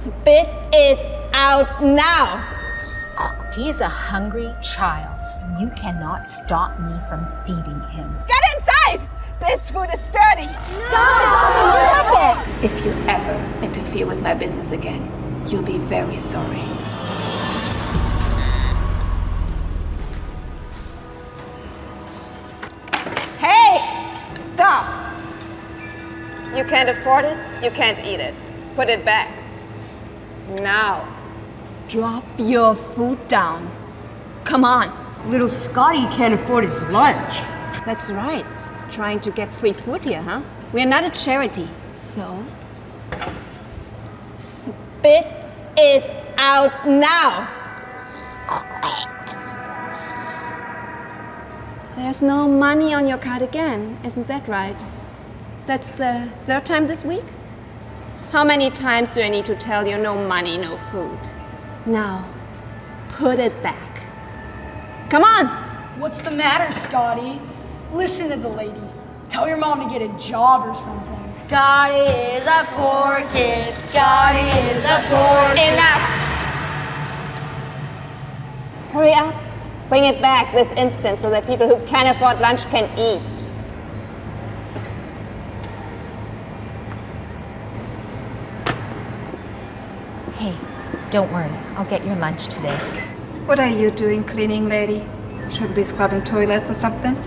Spit it out now. He is a hungry child. You cannot stop me from feeding him. Get inside! This food is dirty. Stop it! If you ever interfere with my business again, you'll be very sorry. Hey! Stop! You can't afford it, you can't eat it. Put it back. Now. Drop your food down. Come on. Little Scotty can't afford his lunch. That's right. Trying to get free food here, huh? We're not a charity. So? Spit it out now. There's no money on your card again, isn't that right? That's the third time this week? How many times do I need to tell you no money, no food? Now, put it back. Come on! What's the matter, Scotty? Listen to the lady. Tell your mom to get a job or something. Scotty is a poor kid. Scotty is a poor kid. Enough! Hurry up. Bring it back this instant so that people who can afford lunch can eat. Hey, don't worry. I'll get your lunch today. What are you doing, cleaning lady? Should be scrubbing toilets or something?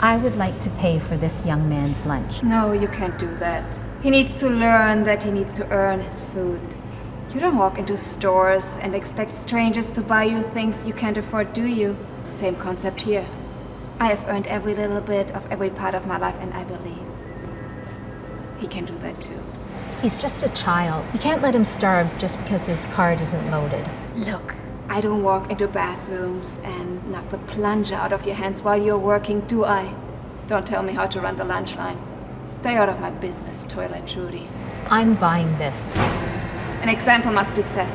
I would like to pay for this young man's lunch. No, you can't do that. He needs to learn that he needs to earn his food. You don't walk into stores and expect strangers to buy you things you can't afford, do you? Same concept here. I have earned every little bit of every part of my life, and I believe he can do that too. He's just a child. You can't let him starve just because his card isn't loaded. Look, I don't walk into bathrooms and knock the plunger out of your hands while you're working, do I? Don't tell me how to run the lunch line. Stay out of my business, Toilet Trudy. I'm buying this. An example must be set.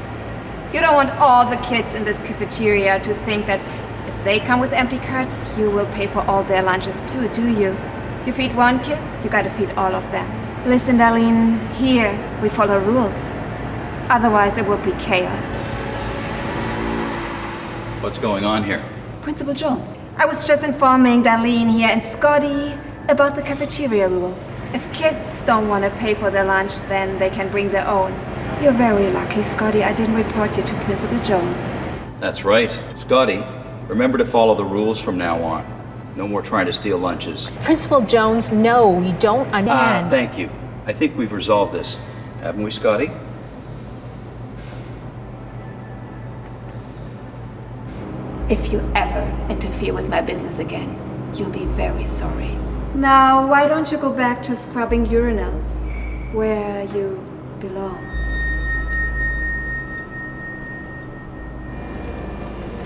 You don't want all the kids in this cafeteria to think that if they come with empty carts, you will pay for all their lunches too, do you? You feed one kid, you gotta feed all of them. Listen, Darlene, here we follow rules. Otherwise it would be chaos. What's going on here? Principal Jones. I was just informing Darlene here and Scotty about the cafeteria rules. If kids don't want to pay for their lunch, then they can bring their own. You're very lucky, Scotty. I didn't report you to Principal Jones. That's right. Scotty, remember to follow the rules from now on. No more trying to steal lunches. Principal Jones, no, you don't understand. Thank you. I think we've resolved this. Haven't we, Scotty? If you ever interfere with my business again, you'll be very sorry. Now, why don't you go back to scrubbing urinals, where you belong?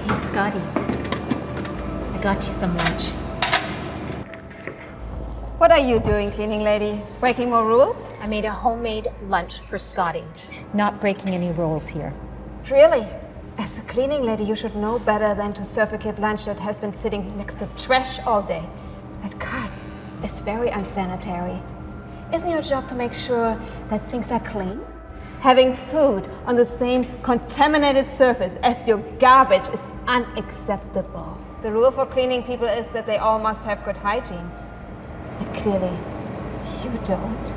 Hey, Scotty. I got you some lunch. What are you doing, cleaning lady? Breaking more rules? I made a homemade lunch for Scotty. Not breaking any rules here. Really? As a cleaning lady, you should know better than to serve a kid lunch that has been sitting next to trash all day. That cart is very unsanitary. Isn't your job to make sure that things are clean? Having food on the same contaminated surface as your garbage is unacceptable. The rule for cleaning people is that they all must have good hygiene. And clearly, you don't.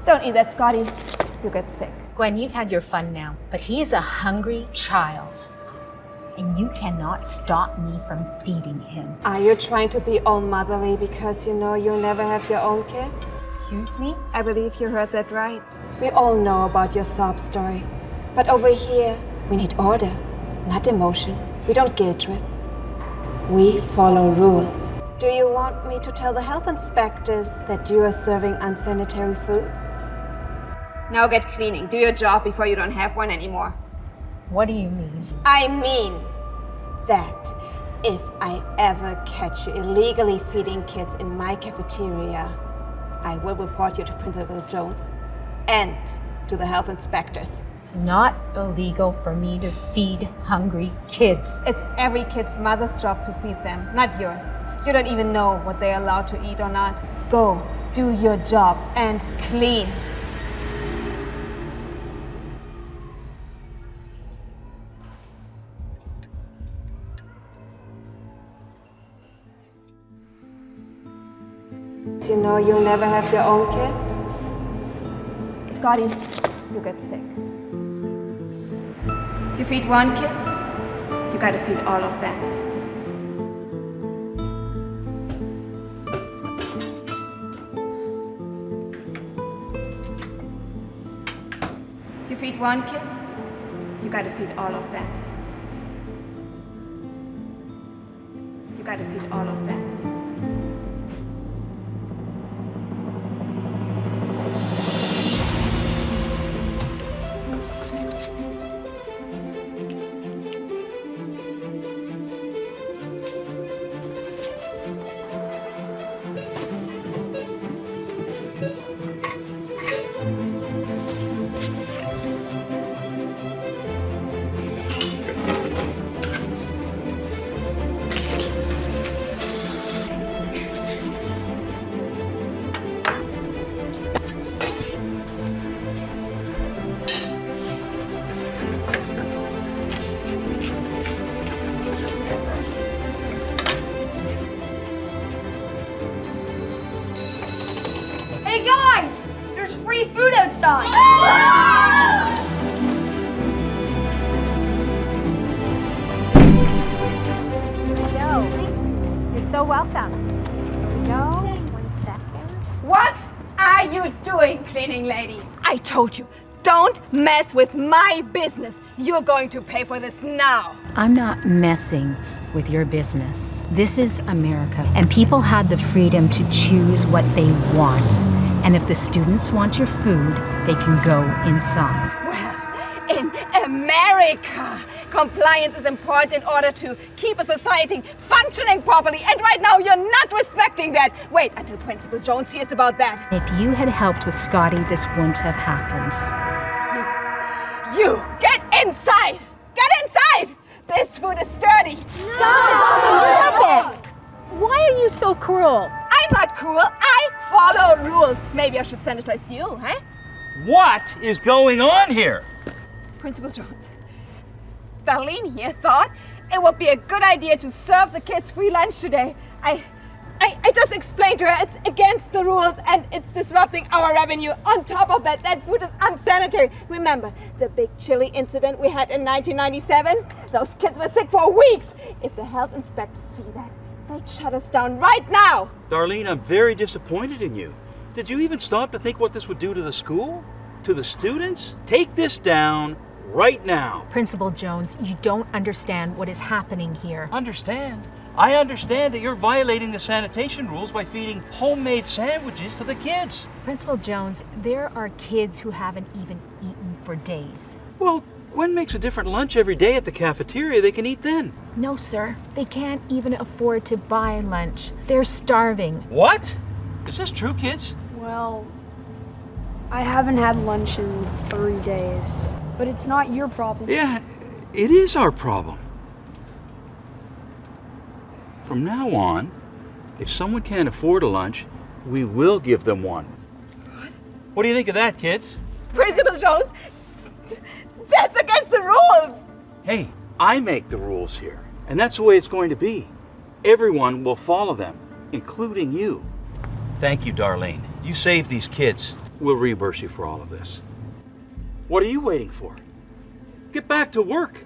Don't eat that, Scotty. You'll get sick. Gwen, you've had your fun now, but he is a hungry child. And you cannot stop me from feeding him. Are you trying to be all motherly because you know you'll never have your own kids? Excuse me? I believe you heard that right. We all know about your sob story. But over here, we need order, not emotion. We don't guilt trip. We follow rules. Do you want me to tell the health inspectors that you are serving unsanitary food? Now get cleaning. Do your job before you don't have one anymore. What do you mean? I mean that if I ever catch you illegally feeding kids in my cafeteria, I will report you to Principal Jones and to the health inspectors. It's not illegal for me to feed hungry kids. It's every kid's mother's job to feed them, not yours. You don't even know what they're allowed to eat or not. Go, do your job, and clean. But you know you'll never have your own kids. Scotty, you get sick. If you feed one kid, you gotta feed all of them. If you feed one kid, you gotta feed all of them. You gotta feed all of them. Hey guys! There's free food outside! You're so welcome. Here we go. 1 second. What are you doing, cleaning lady? I told you, don't mess with my business. You're going to pay for this now. I'm not messing with your business. This is America, and people had the freedom to choose what they want. And if the students want your food, they can go inside. Well, in America, compliance is important in order to keep a society functioning properly. And right now, you're not respecting that. Wait until Principal Jones hears about that. If you had helped with Scotty, this wouldn't have happened. You get inside! Get inside! This food is dirty! Stop it! Why are you so cruel? I'm not cruel. I follow rules. Maybe I should sanitize you, huh? What is going on here? Principal Jones, Darlene here thought it would be a good idea to serve the kids free lunch today. I just explained to her it's against the rules and it's disrupting our revenue. On top of that, that food is unsanitary. Remember the big chili incident we had in 1997? Those kids were sick for weeks. If the health inspectors see that, they'd shut us down right now. Darlene, I'm very disappointed in you. Did you even stop to think what this would do to the school? To the students? Take this down right now. Principal Jones, you don't understand what is happening here. Understand? I understand that you're violating the sanitation rules by feeding homemade sandwiches to the kids. Principal Jones, there are kids who haven't even eaten for days. Well, Gwen makes a different lunch every day at the cafeteria. They can eat then. No, sir. They can't even afford to buy lunch. They're starving. What? Is this true, kids? Well, I haven't had lunch in 3 days. But it's not your problem. Yeah, it is our problem. From now on, if someone can't afford a lunch, we will give them one. What do you think of that, kids? Principal Jones, that's against the rules. Hey, I make the rules here, and that's the way it's going to be. Everyone will follow them, including you. Thank you, Darlene. You saved these kids. We'll reimburse you for all of this. What are you waiting for? Get back to work.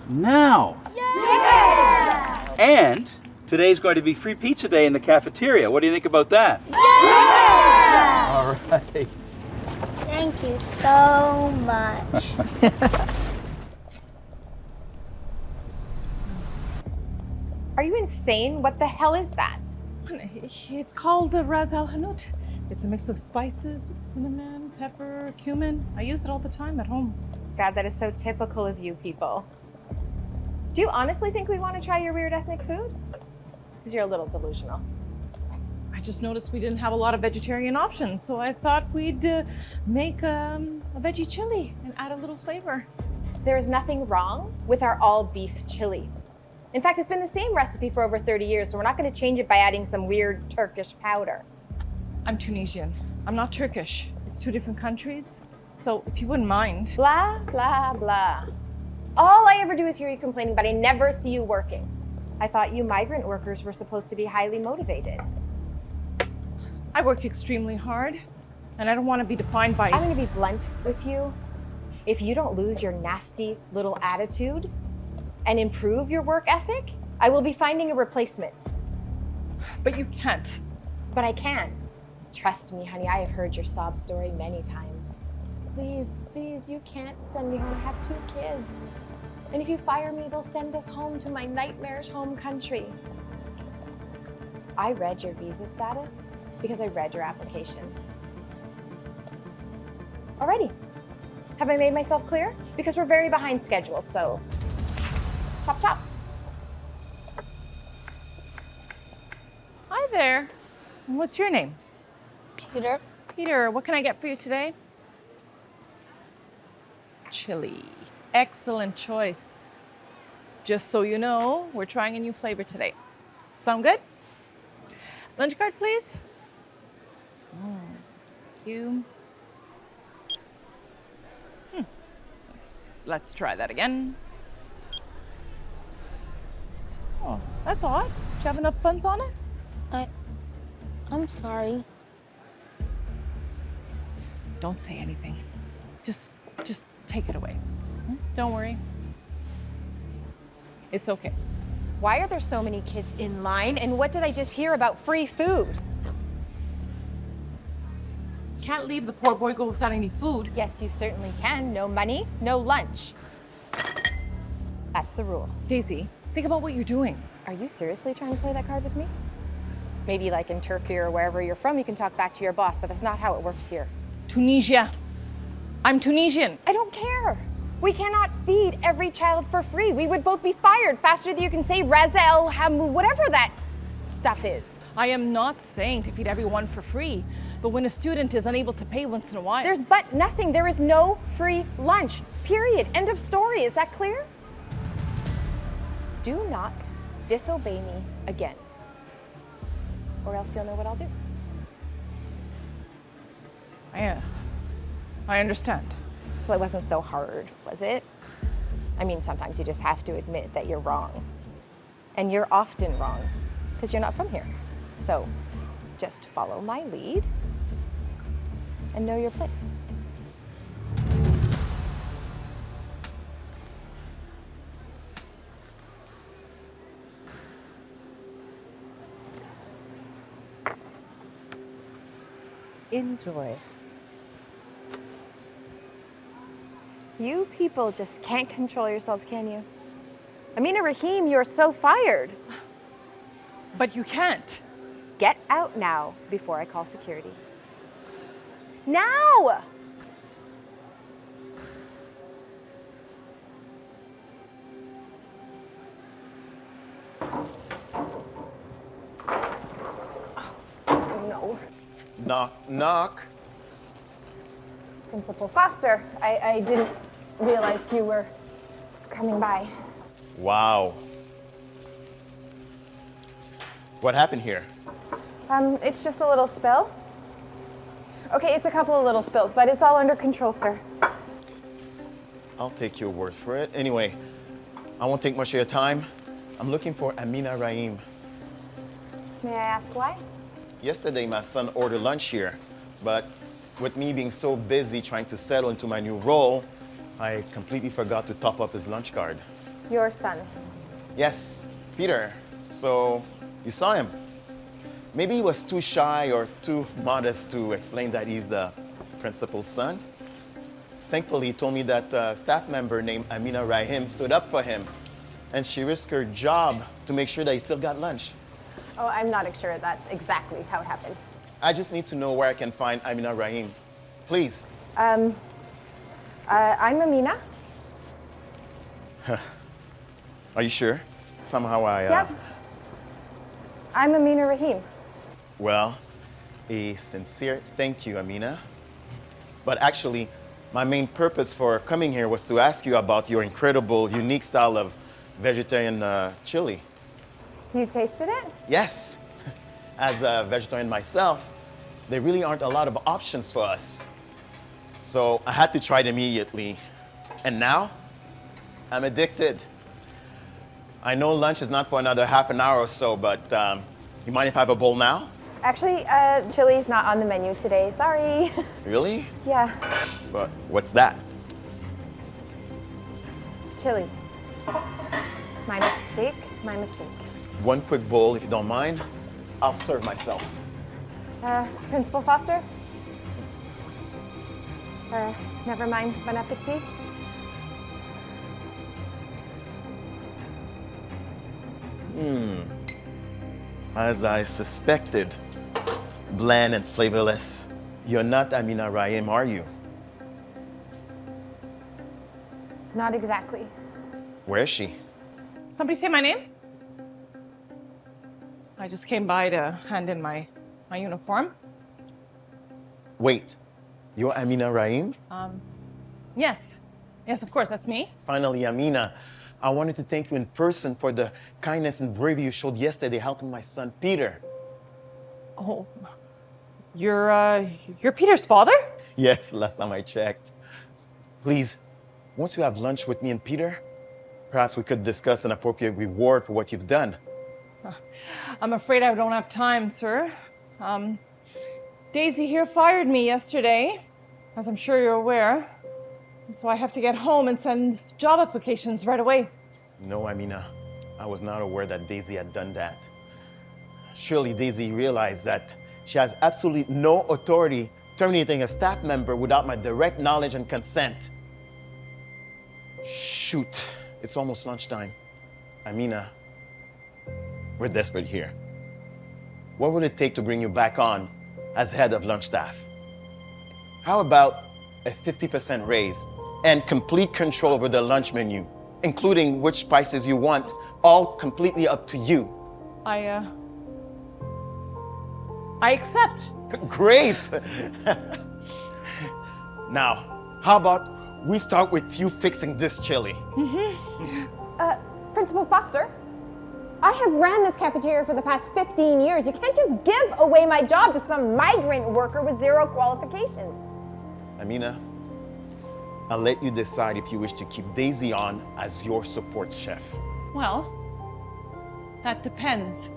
Now. Yeah! And today's going to be free pizza day in the cafeteria. What do you think about that? Yeah! All right. Thank you so much. Are you insane? What the hell is that? It's called the Ras Al Hanout. It's a mix of spices with cinnamon, pepper, cumin. I use it all the time at home. God, that is so typical of you people. Do you honestly think we want to try your weird ethnic food? Because you're a little delusional. I just noticed we didn't have a lot of vegetarian options, so I thought we'd make a veggie chili and add a little flavor. There is nothing wrong with our all beef chili. In fact, it's been the same recipe for over 30 years, so we're not going to change it by adding some weird Turkish powder. I'm Tunisian. I'm not Turkish. It's 2 different countries. So if you wouldn't mind. Blah, blah, blah. All I ever do is hear you complaining, but I never see you working. I thought you migrant workers were supposed to be highly motivated. I work extremely hard, and I don't want to be defined by... I'm going to be blunt with you. If you don't lose your nasty little attitude and improve your work ethic, I will be finding a replacement. But you can't. But I can. Trust me, honey, I have heard your sob story many times. Please, please, you can't send me home. I have 2 kids. And if you fire me, they'll send us home to my nightmarish home country. I read your visa status because I read your application. Alrighty. Have I made myself clear? Because we're very behind schedule, so chop chop. Hi there. What's your name? Peter. Peter, what can I get for you today? Chili. Excellent choice. Just so you know, we're trying a new flavor today. Sound good? Lunch card, please. Thank you. Let's try that again. Oh, that's odd. Do you have enough funds on it? I'm sorry. Don't say anything. Just take it away. Don't worry. It's okay. Why are there so many kids in line? And what did I just hear about free food? Can't leave the poor boy go without any food. Yes, you certainly can. No money, no lunch. That's the rule. Daisy, think about what you're doing. Are you seriously trying to play that card with me? Maybe like in Turkey or wherever you're from, you can talk back to your boss, but that's not how it works here. Tunisia. I'm Tunisian. I don't care. We cannot feed every child for free. We would both be fired faster than you can say Raza El Hamu, whatever that stuff is. I am not saying to feed everyone for free, but when a student is unable to pay once in a while... There's but nothing. There is no free lunch. Period. End of story. Is that clear? Do not disobey me again, or else you'll know what I'll do. I understand. So it wasn't so hard, was it? I mean, sometimes you just have to admit that you're wrong. And you're often wrong, because you're not from here. So just follow my lead and know your place. Enjoy. You people just can't control yourselves, can you? Amina Rahim, you're so fired. But you can't. Get out now before I call security. Now! Oh, no. Knock, knock. Principal Foster, I didn't realize you were coming by. Wow. What happened here? It's just a little spill. Okay, it's a couple of little spills, but it's all under control, sir. I'll take your word for it. Anyway, I won't take much of your time. I'm looking for Amina Rahim. May I ask why? Yesterday, my son ordered lunch here, but with me being so busy trying to settle into my new role, I completely forgot to top up his lunch card. Your son. Yes, Peter. So, you saw him. Maybe he was too shy or too modest to explain that he's the principal's son. Thankfully, he told me that a staff member named Amina Rahim stood up for him, and she risked her job to make sure that he still got lunch. Oh, I'm not sure that's exactly how it happened. I just need to know where I can find Amina Rahim. Please. I'm Amina. Are you sure? Somehow Yep. I'm Amina Rahim. Well, a sincere thank you, Amina. But actually, my main purpose for coming here was to ask you about your incredible, unique style of vegetarian chili. You tasted it? Yes. As a vegetarian myself, there really aren't a lot of options for us. So I had to try it immediately. And now, I'm addicted. I know lunch is not for another half an hour or so, but you mind if I have a bowl now? Actually, chili's not on the menu today. Sorry. Really? Yeah, But what's that? chili. My mistake, my mistake. One quick bowl, if you don't mind. I'll serve myself. Principal Foster? Never mind, bon appetit. As I suspected, bland and flavorless. You're not Amina Raim, are you? Not exactly. Where is she? Somebody say my name? I just came by to hand in my uniform. Wait, you're Amina Raim? Yes. Yes, of course, that's me. Finally, Amina, I wanted to thank you in person for the kindness and bravery you showed yesterday helping my son Peter. Oh, you're Peter's father? Yes, last time I checked. Please, once you have lunch with me and Peter, perhaps we could discuss an appropriate reward for what you've done. I'm afraid I don't have time, sir. Daisy here fired me yesterday, as I'm sure you're aware. So I have to get home and send job applications right away. No, Amina, I was not aware that Daisy had done that. Surely Daisy realized that she has absolutely no authority terminating a staff member without my direct knowledge and consent. Shoot, it's almost lunchtime. Amina, we're desperate here. What would it take to bring you back on as head of lunch staff? How about a 50% raise and complete control over the lunch menu, including which spices you want, all completely up to you? I accept. Great! Now, how about we start with you fixing this chili? Principal Foster, I have ran this cafeteria for the past 15 years. You can't just give away my job to some migrant worker with zero qualifications. Amina, I'll let you decide if you wish to keep Daisy on as your support chef. Well, that depends.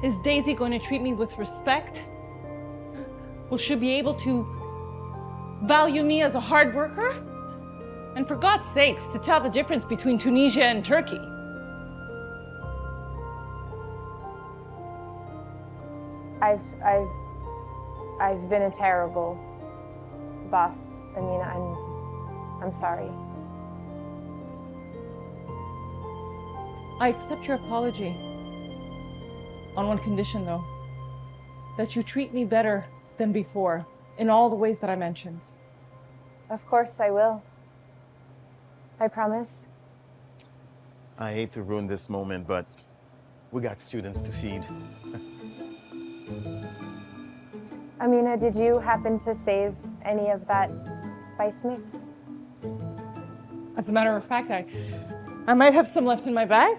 Is Daisy going to treat me with respect? Will she be able to value me as a hard worker? And for God's sakes, to tell the difference between Tunisia and Turkey. I've been a terrible boss. I mean, I'm sorry. I accept your apology. On one condition, though. That you treat me better than before, in all the ways that I mentioned. Of course I will. I promise. I hate to ruin this moment, but we got students to feed. Amina, did you happen to save any of that spice mix? As a matter of fact, I might have some left in my bag.